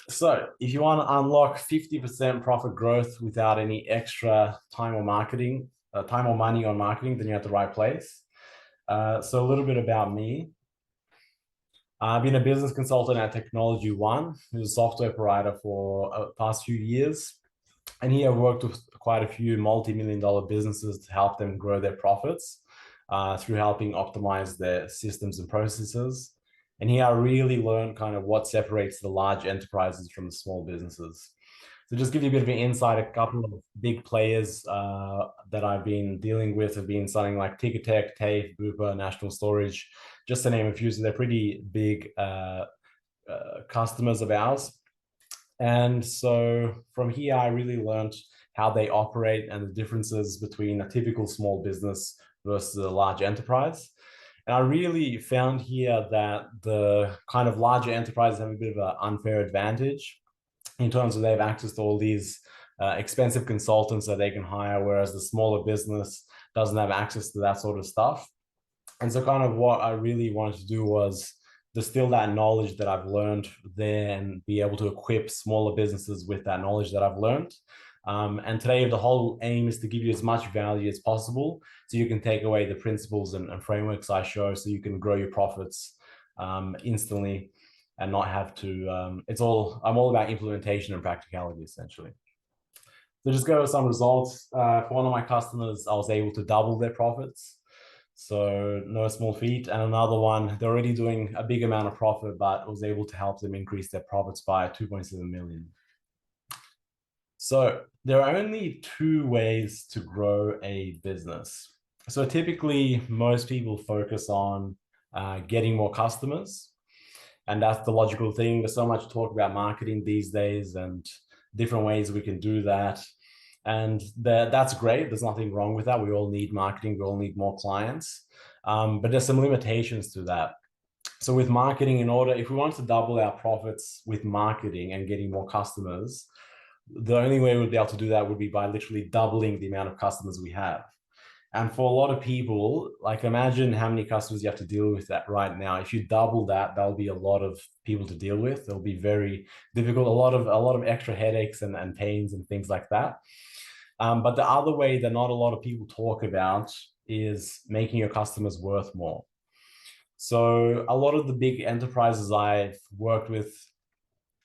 So if you want to unlock 50% profit growth without any extra time or money on marketing, then you're at the right place. So a little bit about me. I've been a business consultant at Technology One, who's a software provider for the past few years. And here I've worked with quite a few multi-million dollar businesses to help them grow their profits through helping optimize their systems and processes. And here I really learned kind of what separates the large enterprises from the small businesses. So just give you a bit of an insight, a couple of big players that I've been dealing with have been something like Ticketek, TAFE, Bupa, National Storage, just to name a few. So they're pretty big customers of ours. And so from here, I really learned how they operate and the differences between a typical small business versus a large enterprise. And I really found here that the kind of larger enterprises have a bit of an unfair advantage in terms of they have access to all these expensive consultants that they can hire, whereas the smaller business doesn't have access to that sort of stuff. And so kind of what I really wanted to do was distill that knowledge that I've learned there and be able to equip smaller businesses with that knowledge that I've learned. And today, the whole aim is to give you as much value as possible so you can take away the principles and frameworks I show so you can grow your profits instantly and not have to. I'm all about implementation and practicality, essentially. So just go with some results. For one of my customers, I was able to double their profits. So no small feat. And another one, they're already doing a big amount of profit, but was able to help them increase their profits by 2.7 million. So there are only two ways to grow a business. So typically, most people focus on getting more customers, and that's the logical thing. There's so much talk about marketing these days and different ways we can do that. And that's great. There's nothing wrong with that. We all need marketing. We all need more clients. But there's some limitations to that. So with marketing, if we want to double our profits with marketing and getting more customers, the only way we'd be able to do that would be by literally doubling the amount of customers we have. And for a lot of people, like imagine how many customers you have to deal with that right now. If you double that, that'll be a lot of people to deal with. It'll be very difficult, a lot of extra headaches and pains and things like that. But the other way that not a lot of people talk about is making your customers worth more. So a lot of the big enterprises I've worked with,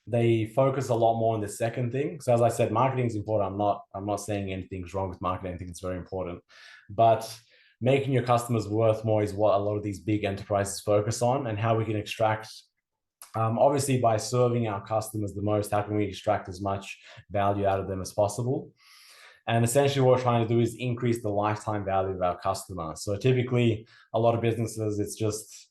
they focus a lot more on the second thing. So as I said, marketing is important. I'm not saying anything's wrong with marketing. I think it's very important. But making your customers worth more is what a lot of these big enterprises focus on, and how we can extract obviously by serving our customers the most, how can we extract as much value out of them as possible? And essentially what we're trying to do is increase the lifetime value of our customer. So typically a lot of businesses, it's just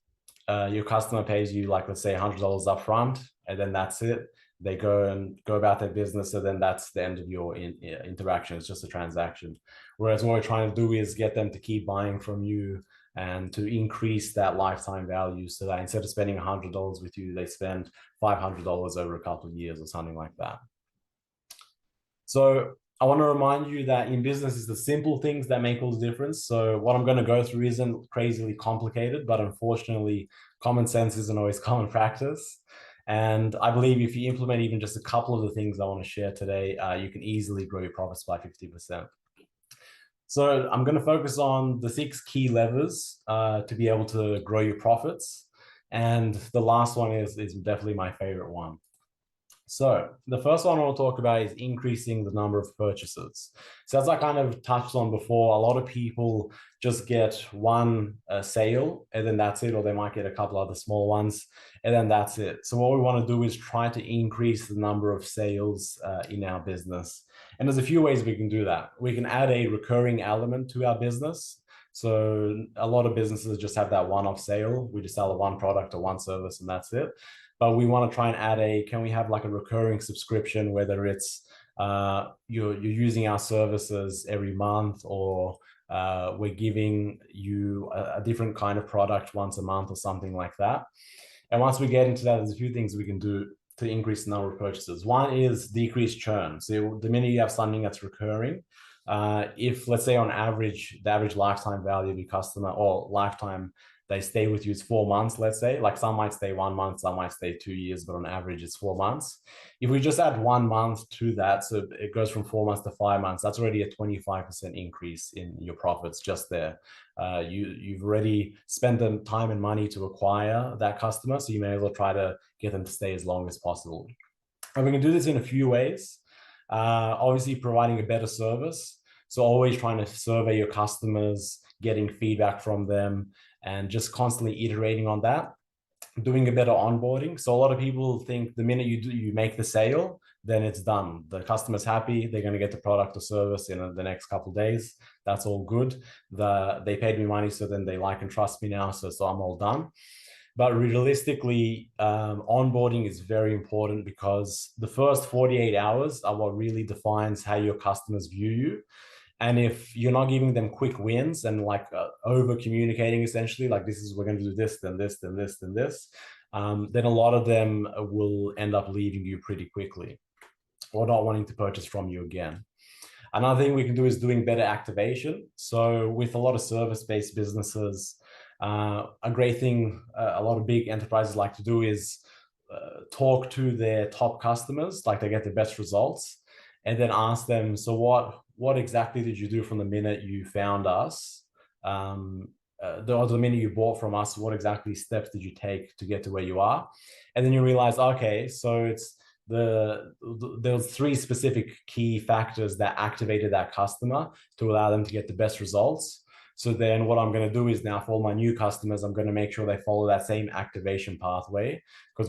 your customer pays you like, let's say $100 up front, and then that's it. They go about their business, and then that's the end of your interaction. It's just a transaction. Whereas what we're trying to do is get them to keep buying from you and to increase that lifetime value, so that instead of spending $100 with you, they spend $500 over a couple of years or something like that. So I want to remind you that in business, it's the simple things that make all the difference. So what I'm going to go through isn't crazily complicated, but unfortunately, common sense isn't always common practice. And I believe if you implement even just a couple of the things I want to share today, you can easily grow your profits by 50%. So I'm going to focus on the 6 key levers to be able to grow your profits. And the last one is definitely my favorite one. So the first one I want to talk about is increasing the number of purchases. So as I kind of touched on before, a lot of people just get one sale and then that's it, or they might get a couple other small ones and then that's it. So what we want to do is try to increase the number of sales in our business. And there's a few ways we can do that. We can add a recurring element to our business. So a lot of businesses just have that one-off sale. We just sell one product or one service and that's it. But we want to try and add can we have like a recurring subscription, whether it's you're using our services every month, or we're giving you a different kind of product once a month or something like that. And once we get into that, there's a few things we can do to increase the number of purchases. One is decrease churn. So the minute you have something that's recurring, if let's say on average, the average lifetime value of your customer, or lifetime they stay with you is 4 months, let's say. Like some might stay 1 month, some might stay 2 years, but on average it's 4 months. If we just add 1 month to that, so it goes from 4 months to 5 months, that's already a 25% increase in your profits just there. You've already spent the time and money to acquire that customer, so you may as well try to get them to stay as long as possible. And we can do this in a few ways. Obviously, providing a better service. So always trying to survey your customers, getting feedback from them, and just constantly iterating on that. Doing a better onboarding. So a lot of people think the minute you make the sale, then it's done. The customer's happy. They're going to get the product or service in the next couple of days. That's all good. They paid me money, so then they like and trust me now. So I'm all done. But realistically, onboarding is very important because the first 48 hours are what really defines how your customers view you. And if you're not giving them quick wins and like over communicating, essentially, like we're going to do this, then this, then this, then this, then a lot of them will end up leaving you pretty quickly or not wanting to purchase from you again. Another thing we can do is doing better activation. So with a lot of service-based businesses, a great thing a lot of big enterprises like to do is talk to their top customers, like they get the best results, and then ask them, so what exactly did you do from the minute you found us? The minute you bought from us, what exactly steps did you take to get to where you are? And then you realize, okay, so it's there's 3 specific key factors that activated that customer to allow them to get the best results. So then what I'm going to do is now for all my new customers, I'm going to make sure they follow that same activation pathway. Because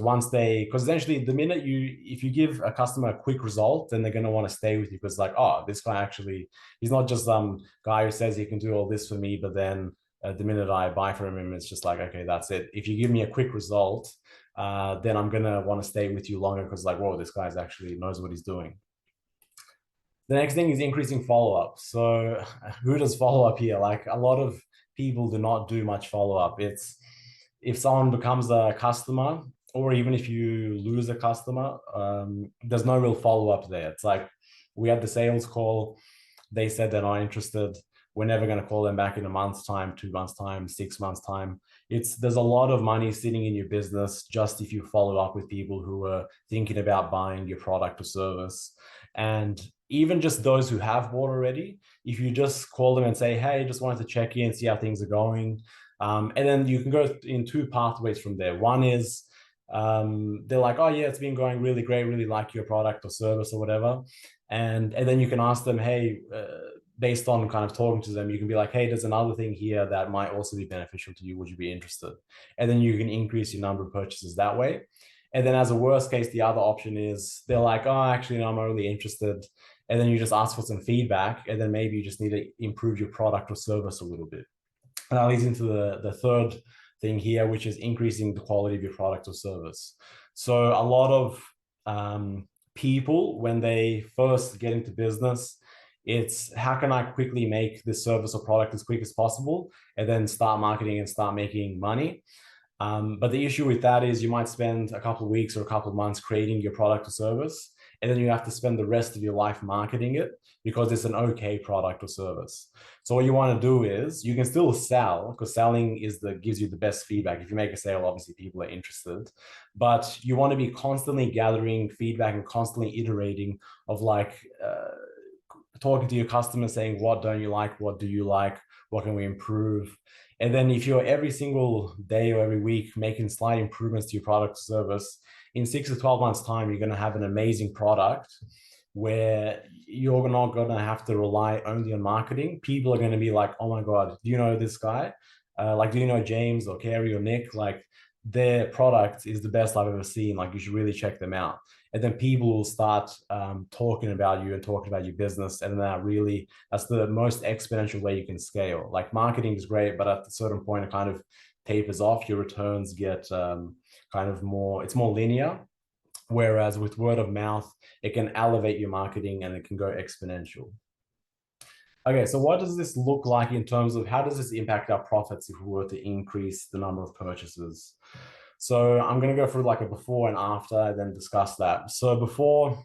essentially the minute if you give a customer a quick result, then they're going to want to stay with you because like, oh, this guy actually, he's not just some guy who says he can do all this for me, but then the minute I buy from him, it's just like, okay, that's it. If you give me a quick result, then I'm going to want to stay with you longer because like, whoa, this guy's actually knows what he's doing. The next thing is increasing follow-up. So who does follow-up here? Like a lot of people do not do much follow-up. It's if someone becomes a customer or even if you lose a customer, there's no real follow-up there. It's like we had the sales call. They said they're not interested. We're never going to call them back in a month's time, 2 months' time, 6 months' time. There's a lot of money sitting in your business just if you follow up with people who are thinking about buying your product or service. And even just those who have bought already, if you just call them and say, hey, just wanted to check in, see how things are going. And then you can go in 2 pathways from there. One is they're like, oh yeah, it's been going really great, really like your product or service or whatever. And then you can ask them, hey, based on kind of talking to them, you can be like, hey, there's another thing here that might also be beneficial to you. Would you be interested? And then you can increase your number of purchases that way. And then as a worst case, the other option is they're like, oh, actually, no, I'm not really interested. And then you just ask for some feedback. And then maybe you just need to improve your product or service a little bit. And that leads into the third thing here, which is increasing the quality of your product or service. So a lot of people, when they first get into business, it's how can I quickly make this service or product as quick as possible and then start marketing and start making money. But the issue with that is you might spend a couple of weeks or a couple of months creating your product or service, and then you have to spend the rest of your life marketing it because it's an okay product or service. So what you want to do is you can still sell because selling gives you the best feedback. If you make a sale, obviously people are interested, but you want to be constantly gathering feedback and constantly iterating of like talking to your customers, saying, what don't you like? What do you like? What can we improve? And then if you're every single day or every week making slight improvements to your product or service, in 6 to 12 months time, you're going to have an amazing product where you're not going to have to rely only on marketing. People are going to be like, oh my God, do you know this guy? Do you know James or Carrie or Nick? Like their product is the best I've ever seen. Like you should really check them out. And then people will start talking about you and talking about your business. And that's the most exponential way you can scale. Like marketing is great, but at a certain point, it kind of tapers off. Your returns get it's more linear. Whereas with word of mouth, it can elevate your marketing and it can go exponential. Okay, so what does this look like in terms of how does this impact our profits if we were to increase the number of purchases? So I'm going to go through like a before and after and then discuss that. So before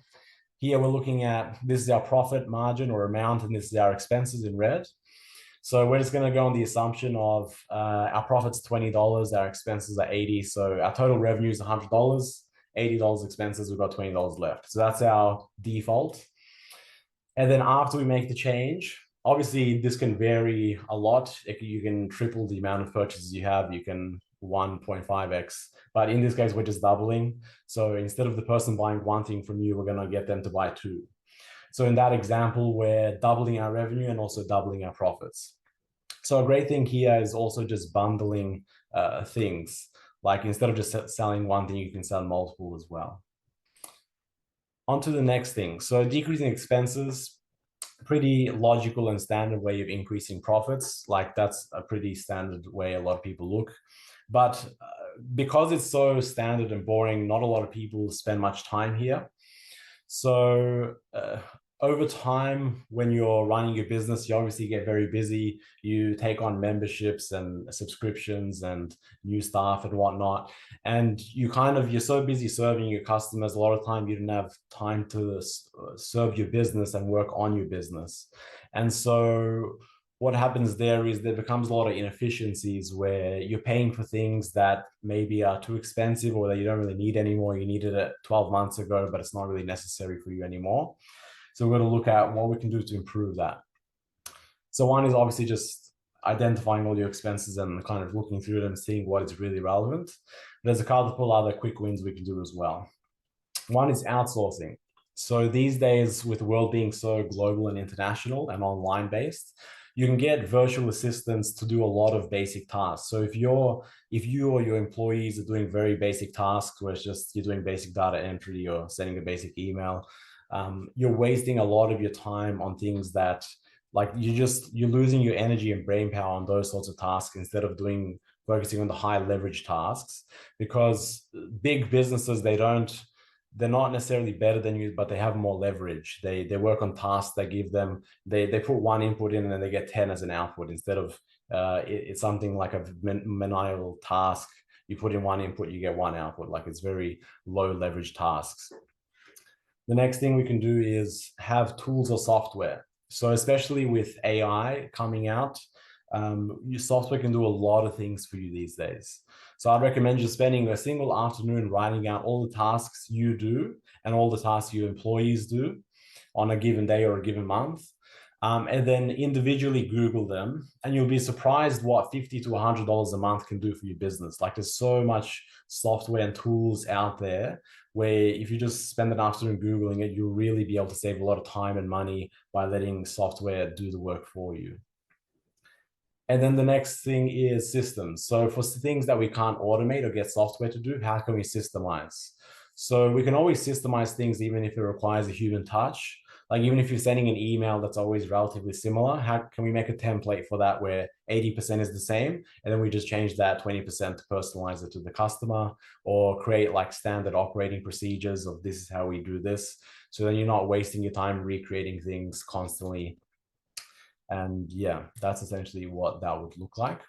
here, we're looking at this is our profit margin or amount, and this is our expenses in red. So we're just going to go on the assumption of our profit's $20, our expenses are 80. So our total revenue is $100, $80 expenses, we've got $20 left. So that's our default. And then after we make the change, obviously this can vary a lot. You can triple the amount of purchases you have. You can 1.5x. But in this case, we're just doubling. So instead of the person buying one thing from you, we're going to get them to buy two. So in that example, we're doubling our revenue and also doubling our profits. So a great thing here is also just bundling things. Like instead of just selling one thing, you can sell multiple as well. On to the next thing. So decreasing expenses, pretty logical and standard way of increasing profits. Like that's a pretty standard way a lot of people look. But because it's so standard and boring, not a lot of people spend much time here. So over time, when you're running your business, you obviously get very busy. You take on memberships and subscriptions and new staff and whatnot. And you're so busy serving your customers, a lot of time you don't have time to serve your business and work on your business. And so what happens there is there becomes a lot of inefficiencies where you're paying for things that maybe are too expensive or that you don't really need anymore. You needed it 12 months ago, but it's not really necessary for you anymore. So we're going to look at what we can do to improve that. So one is obviously just identifying all your expenses and kind of looking through them, seeing what is really relevant. There's a couple other quick wins we can do as well. One is outsourcing. So these days, with the world being so global and international and online based, you can get virtual assistants to do a lot of basic tasks. So if you or your employees are doing very basic tasks, where it's just you're doing basic data entry or sending a basic email, you're wasting a lot of your time on things that like you're losing your energy and brain power on those sorts of tasks instead of focusing on the high leverage tasks. Because big businesses, they're not necessarily better than you, but they have more leverage. They work on tasks that give them, they put one input in and then they get 10 as an output instead of it's something like a maniacal task. You put in one input, you get one output. Like it's very low leverage tasks. The next thing we can do is have tools or software. So especially with AI coming out, your software can do a lot of things for you these days. So I'd recommend just spending a single afternoon writing out all the tasks you do and all the tasks your employees do on a given day or a given month. And then individually Google them, and you'll be surprised what $50 to $100 a month can do for your business. Like there's so much software and tools out there where if you just spend an afternoon Googling it, you'll really be able to save a lot of time and money by letting software do the work for you. And then the next thing is systems. So for things that we can't automate or get software to do, how can we systemize? So we can always systemize things even if it requires a human touch. Like even if you're sending an email that's always relatively similar, how can we make a template for that where 80% is the same? And then we just change that 20% to personalize it to the customer, or create like standard operating procedures of this is how we do this. So then you're not wasting your time recreating things constantly. And yeah, that's essentially what that would look like.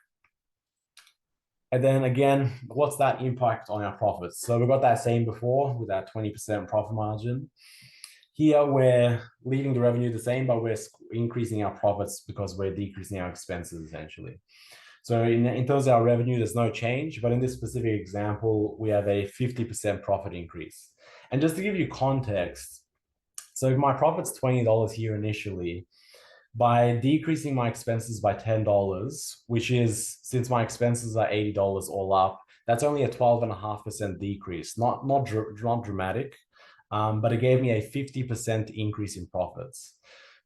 And then again, what's that impact on our profits? So we've got that same before with that 20% profit margin. Here we're leaving the revenue the same, but we're increasing our profits because we're decreasing our expenses essentially. So in terms of our revenue, there's no change, but in this specific example, we have a 50% profit increase. And just to give you context, so if my profit's $20 here initially, by decreasing my expenses by $10, which is, since my expenses are $80 all up, that's only a 12.5% decrease, not dramatic, but it gave me a 50% increase in profits.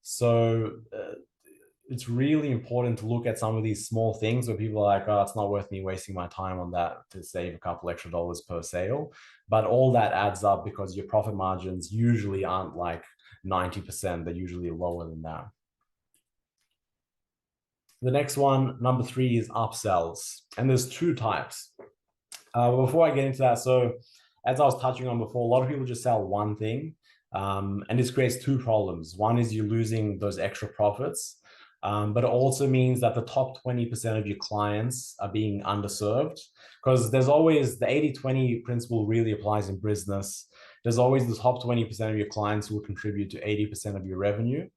So it's really important to look at some of these small things where people are like, oh, it's not worth me wasting my time on that to save a couple extra dollars per sale. But all that adds up because your profit margins usually aren't like 90%, they're usually lower than that. The next one, number 3, is upsells. And there's 2 types. Before I get into that, so as I was touching on before, a lot of people just sell one thing. And this creates 2 problems. One is you're losing those extra profits, but it also means that the top 20% of your clients are being underserved, because there's always the 80-20 principle really applies in business. There's always the top 20% of your clients who will contribute to 80% of your revenue.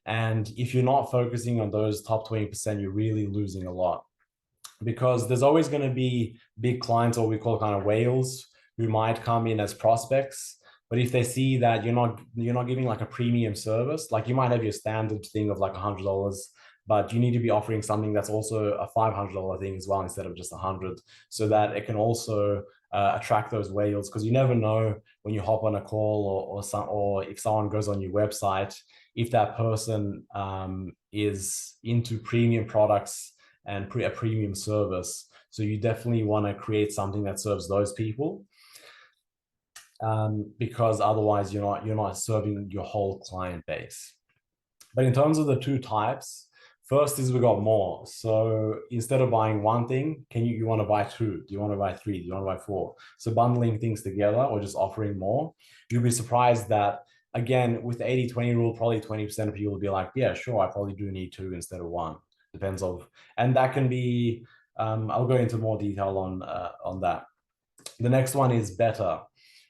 And if you're not focusing on those top 20%, you're really losing a lot, because there's always going to be big clients, or we call kind of whales, who might come in as prospects. But if they see that you're not giving like a premium service, like you might have your standard thing of like $100, but you need to be offering something that's also a $500 thing as well, instead of just 100, so that it can also attract those whales. Because you never know when you hop on a call, or if someone goes on your website, if that person is into premium products and a premium service. So you definitely want to create something that serves those people, because otherwise you're not serving your whole client base. But in terms of the two types, first is we got more. So instead of buying one thing, you want to buy two? Do you want to buy three? Do you want to buy four? So bundling things together, or just offering more. You'll be surprised that, again, with the 80-20 rule, probably 20% of people will be like, yeah, sure, I probably do need two instead of one. Depends on, and that can be, I'll go into more detail on that. The next one is better.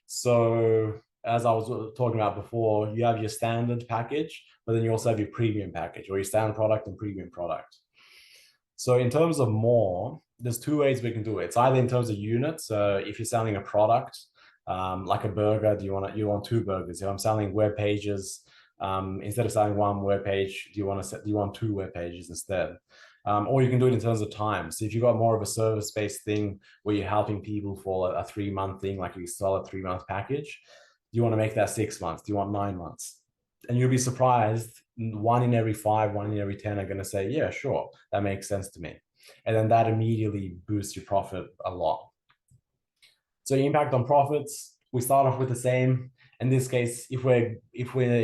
So as I was talking about before, you have your standard package, but then you also have your premium package, or your standard product and premium product. So in terms of more, there's two ways we can do it. It's either in terms of units. So if you're selling a product, like a burger, you want two burgers? If I'm selling web pages, instead of selling one web page, do you want two web pages instead? Or you can do it in terms of time. So if you've got more of a service-based thing where you're helping people for a 3-month thing, like you sell a 3-month package, do you want to make that 6 months? Do you want 9 months? And you'll be surprised, 1 in every 5, 1 in every 10 are going to say, yeah, sure, that makes sense to me. And then that immediately boosts your profit a lot. So impact on profits, we start off with the same. In this case, if we're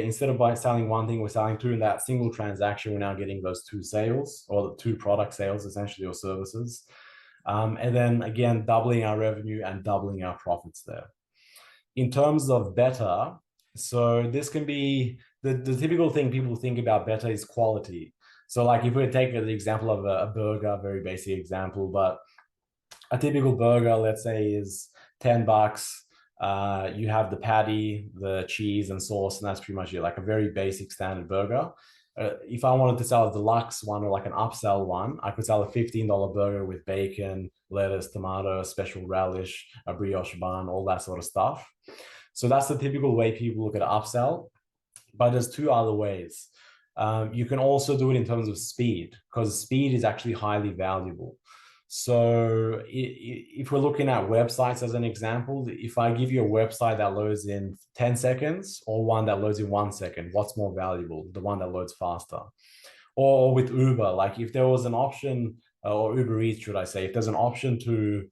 instead of selling one thing, we're selling two, in that single transaction, we're now getting those two sales, or the two product sales, essentially, or services. And then again, doubling our revenue and doubling our profits there. In terms of better, so this can be the typical thing people think about better is quality. So like if we take the example of a burger, very basic example, but a typical burger, let's say, is $10. You have the patty, the cheese, and sauce, and that's pretty much it, like a very basic standard burger. If I wanted to sell a deluxe one, or like an upsell one, I could sell a $15 burger with bacon, lettuce, tomato, special relish, a brioche bun, all that sort of stuff. So that's the typical way people look at upsell. But there's two other ways. You can also do it in terms of speed, because speed is actually highly valuable. So if we're looking at websites as an example, if I give you a website that loads in 10 seconds or one that loads in 1 second, what's more valuable? The one that loads faster. Or with Uber, like if there was an option, or Uber Eats, should I say, if there's an option to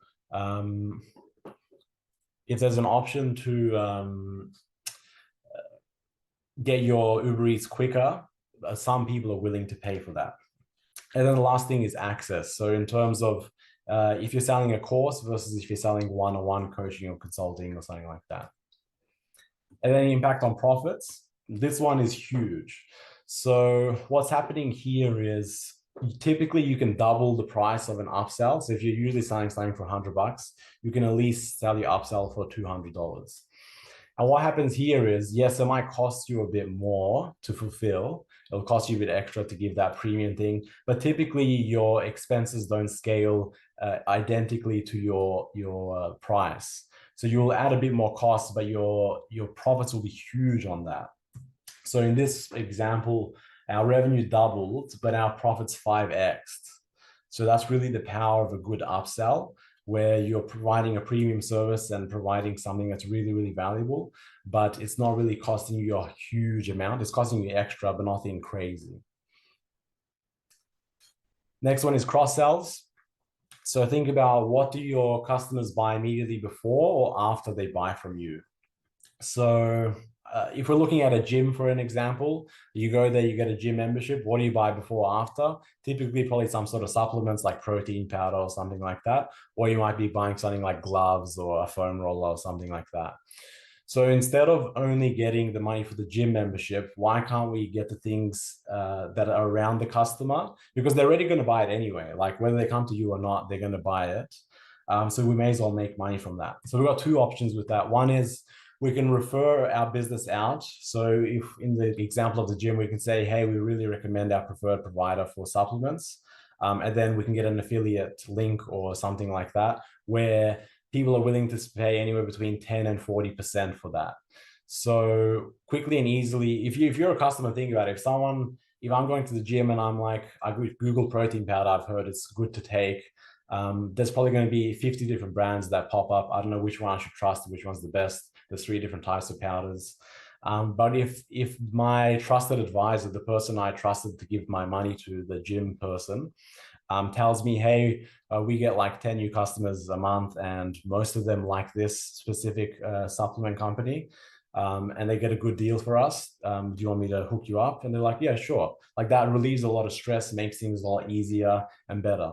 get your Uber Eats quicker, some people are willing to pay for that. And then the last thing is access. So in terms of if you're selling a course versus if you're selling one-on-one coaching or consulting or something like that. And then the impact on profits. This one is huge. So what's happening here is typically you can double the price of an upsell. So if you're usually selling something for $100, you can at least sell your upsell for $200. And what happens here is, yes, it might cost you a bit more to fulfill. It'll cost you a bit extra to give that premium thing, but typically your expenses don't scale identically to your price. So you'll add a bit more cost, but your profits will be huge on that. So in this example, our revenue doubled, but our profits 5x'd. So that's really the power of a good upsell, where you're providing a premium service and providing something that's really, really valuable, but it's not really costing you a huge amount. It's costing you extra, but nothing crazy. Next one is cross sells. So think about, what do your customers buy immediately before or after they buy from you? So if we're looking at a gym, for an example, you go there, you get a gym membership. What do you buy before or after? Typically, probably some sort of supplements like protein powder or something like that. Or you might be buying something like gloves or a foam roller or something like that. So instead of only getting the money for the gym membership, why can't we get the things that are around the customer? Because they're already going to buy it anyway. Like whether they come to you or not, they're going to buy it. So we may as well make money from that. So we've got two options with that. One is we can refer our business out. So if in the example of the gym, we can say, hey, we really recommend our preferred provider for supplements. And then we can get an affiliate link or something like that, where people are willing to pay anywhere between 10 and 40% for that. So quickly and easily, if you're a customer, think about it. If I'm going to the gym and I'm like, I Google protein powder, I've heard it's good to take. There's probably going to be 50 different brands that pop up. I don't know which one I should trust, which one's the best. There's 3 different types of powders. But if my trusted advisor, the person I trusted to give my money to, the gym person, tells me, hey, we get like 10 new customers a month, and most of them like this specific supplement company, and they get a good deal for us. Do you want me to hook you up? And they're like, yeah, sure. Like that relieves a lot of stress, makes things a lot easier and better.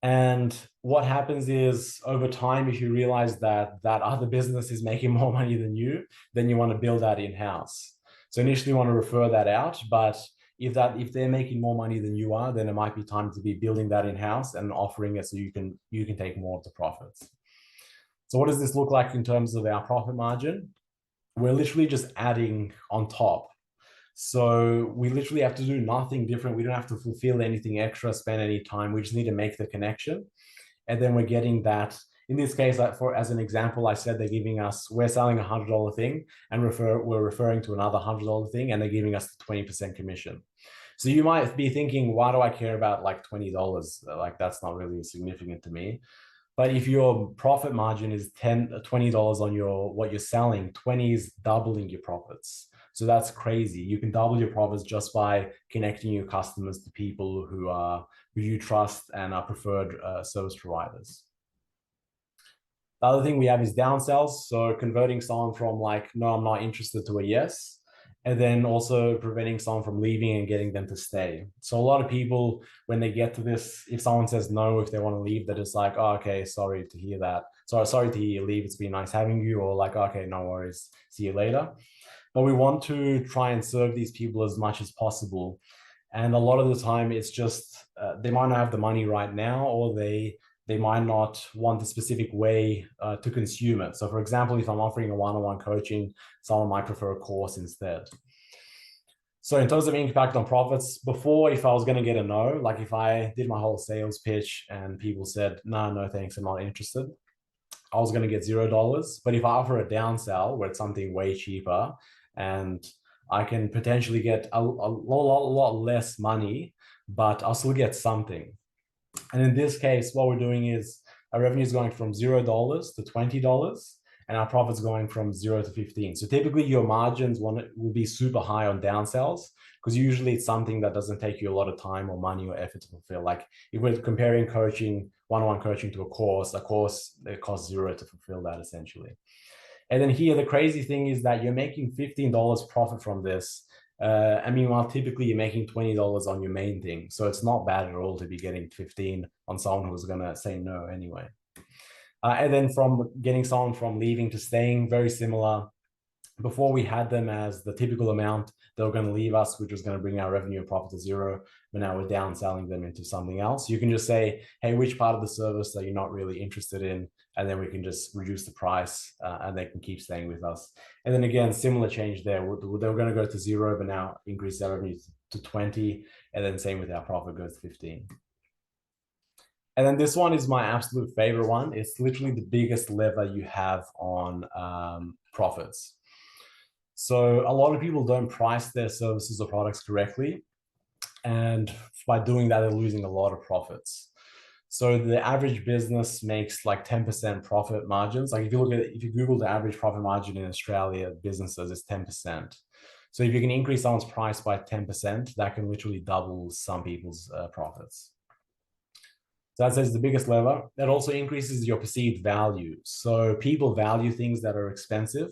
And what happens is over time, if you realize that that other business is making more money than you, then you want to build that in-house. So initially you want to refer that out, but if they're making more money than you are, then it might be time to be building that in-house and offering it so you can take more of the profits. So what does this look like in terms of our profit margin? We're literally just adding on top. So we literally have to do nothing different. We don't have to fulfill anything extra, spend any time. We just need to make the connection. And then we're getting that. In this case, as an example, I said we're selling a $100 thing and we're referring to another $100 thing, and they're giving us the 20% commission. So you might be thinking, why do I care about like $20? Like that's not really significant to me. But if your profit margin is $20 on what you're selling, 20 is doubling your profits. So that's crazy. You can double your profits just by connecting your customers to people who you trust and are preferred service providers. The other thing we have is downsells. So converting someone from like, no, I'm not interested, to a yes. And then also preventing someone from leaving and getting them to stay. So a lot of people, when they get to this, if someone says no, if they want to leave, they're just like, oh, okay, sorry to hear that. Sorry to hear you leave. It's been nice having you. Or like, okay, no worries. See you later. But we want to try and serve these people as much as possible. And a lot of the time, it's just they might not have the money right now, or they might not want a specific way to consume it. So for example, if I'm offering a one-on-one coaching, someone might prefer a course instead. So in terms of impact on profits, before, if I was going to get a no, like if I did my whole sales pitch and people said, no, thanks, I'm not interested, I was going to get $0. But if I offer a downsell where it's something way cheaper and I can potentially get a lot less money, but I'll still get something. And in this case, what we're doing is our revenue is going from $0 to $20, and our profits going from 0 to 15. So typically your margins will be super high on downsells, because usually it's something that doesn't take you a lot of time or money or effort to fulfill. Like if we're comparing one-on-one coaching to a course it costs 0 to fulfill that essentially. And then here, the crazy thing is that you're making $15 profit from this. Meanwhile, typically you're making $20 on your main thing. So it's not bad at all to be getting 15 on someone who's going to say no anyway. And then from getting someone from leaving to staying, very similar. Before we had them as the typical amount they were going to leave us, which was going to bring our revenue and profit to 0. But now we're downselling them into something else. You can just say, hey, which part of the service are you not really interested in? And then we can just reduce the price and they can keep staying with us. And then again, similar change there. They were going to go to 0, but now increase their revenue to 20. And then same with our profit goes to 15. And then this one is my absolute favorite one. It's literally the biggest lever you have on profits. So a lot of people don't price their services or products correctly. And by doing that, they're losing a lot of profits. So the average business makes like 10% profit margins. Like if you Google the average profit margin in Australia, businesses, it's 10%. So if you can increase someone's price by 10%, that can literally double some people's profits. So that says the biggest lever. That also increases your perceived value. So people value things that are expensive.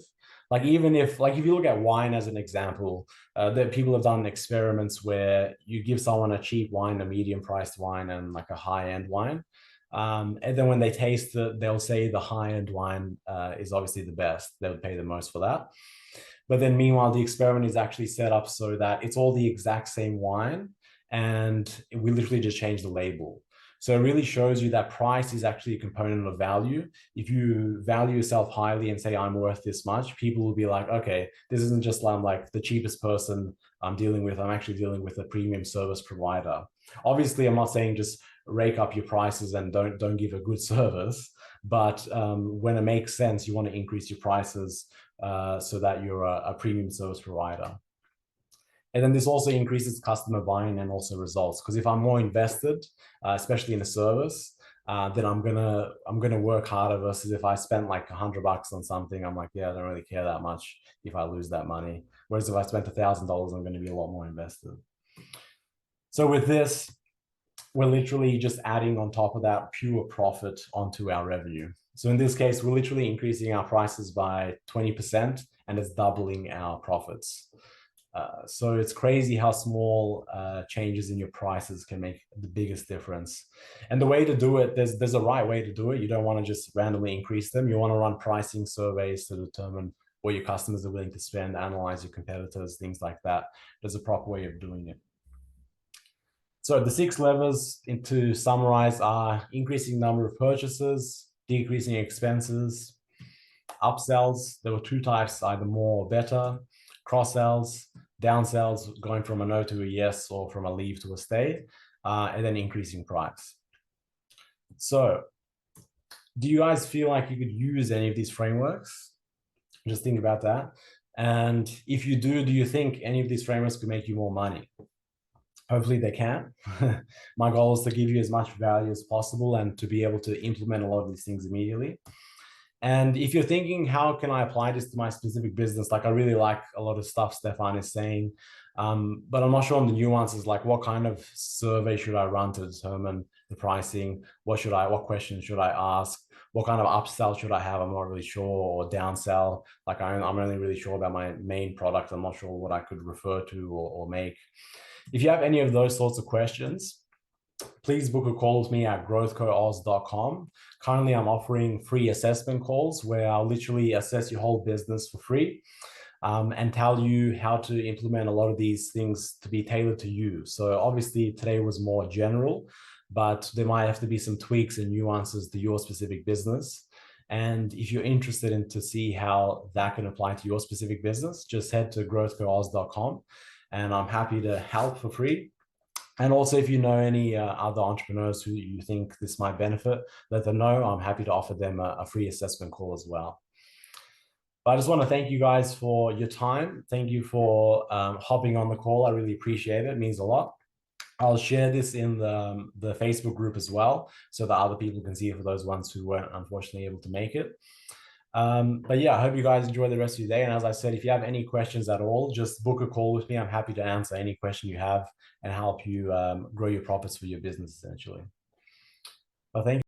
Like even if you look at wine as an example, that people have done experiments where you give someone a cheap wine, a medium priced wine, and like a high end wine. And then when they taste it, they'll say the high end wine is obviously the best. They would pay the most for that. But then meanwhile, the experiment is actually set up so that it's all the exact same wine, and we literally just change the label. So it really shows you that price is actually a component of value. If you value yourself highly and say, I'm worth this much, people will be like, okay, this isn't just I'm like the cheapest person I'm dealing with. I'm actually dealing with a premium service provider. Obviously, I'm not saying just rake up your prices and don't give a good service. But when it makes sense, you want to increase your prices so that you're a premium service provider. And then this also increases customer buy-in and also results. Because if I'm more invested, especially in a service, then I'm gonna work harder versus if I spent like $100 on something, I'm like, yeah, I don't really care that much if I lose that money. Whereas if I spent $1,000, I'm going to be a lot more invested. So with this, we're literally just adding on top of that pure profit onto our revenue. So in this case, we're literally increasing our prices by 20% and it's doubling our profits. So it's crazy how small changes in your prices can make the biggest difference. And the way to do it, there's a right way to do it. You don't want to just randomly increase them. You want to run pricing surveys to determine what your customers are willing to spend, analyze your competitors, things like that. There's a proper way of doing it. So the 6 levers, to summarize, are increasing number of purchases, decreasing expenses, upsells. There were 2 types, either more or better, cross sells, downsells, going from a no to a yes or from a leave to a stay, and then increasing price. So do you guys feel like you could use any of these frameworks? Just think about that. And if you do you think any of these frameworks could make you more money? Hopefully they can. My goal is to give you as much value as possible and to be able to implement a lot of these things immediately. And if you're thinking, how can I apply this to my specific business? Like, I really like a lot of stuff Stefan is saying, but I'm not sure on the nuances, like what kind of survey should I run to determine the pricing? What questions should I ask? What kind of upsell should I have? I'm not really sure, or downsell. Like I'm only really sure about my main product. I'm not sure what I could refer to or make. If you have any of those sorts of questions, please book a call with me at growthcooz.com. Currently, I'm offering free assessment calls where I'll literally assess your whole business for free and tell you how to implement a lot of these things to be tailored to you. So obviously today was more general, but there might have to be some tweaks and nuances to your specific business. And if you're interested in to see how that can apply to your specific business, just head to growthcooz.com and I'm happy to help for free. And also, if you know any other entrepreneurs who you think this might benefit, let them know. I'm happy to offer them a free assessment call as well. But I just want to thank you guys for your time. Thank you for hopping on the call. I really appreciate it. It means a lot. I'll share this in the Facebook group as well, so that other people can see it for those ones who weren't unfortunately able to make it. But yeah, I hope you guys enjoy the rest of your day. And as I said, if you have any questions at all, just book a call with me. I'm happy to answer any question you have and help you grow your profits for your business, essentially. Well, thank you.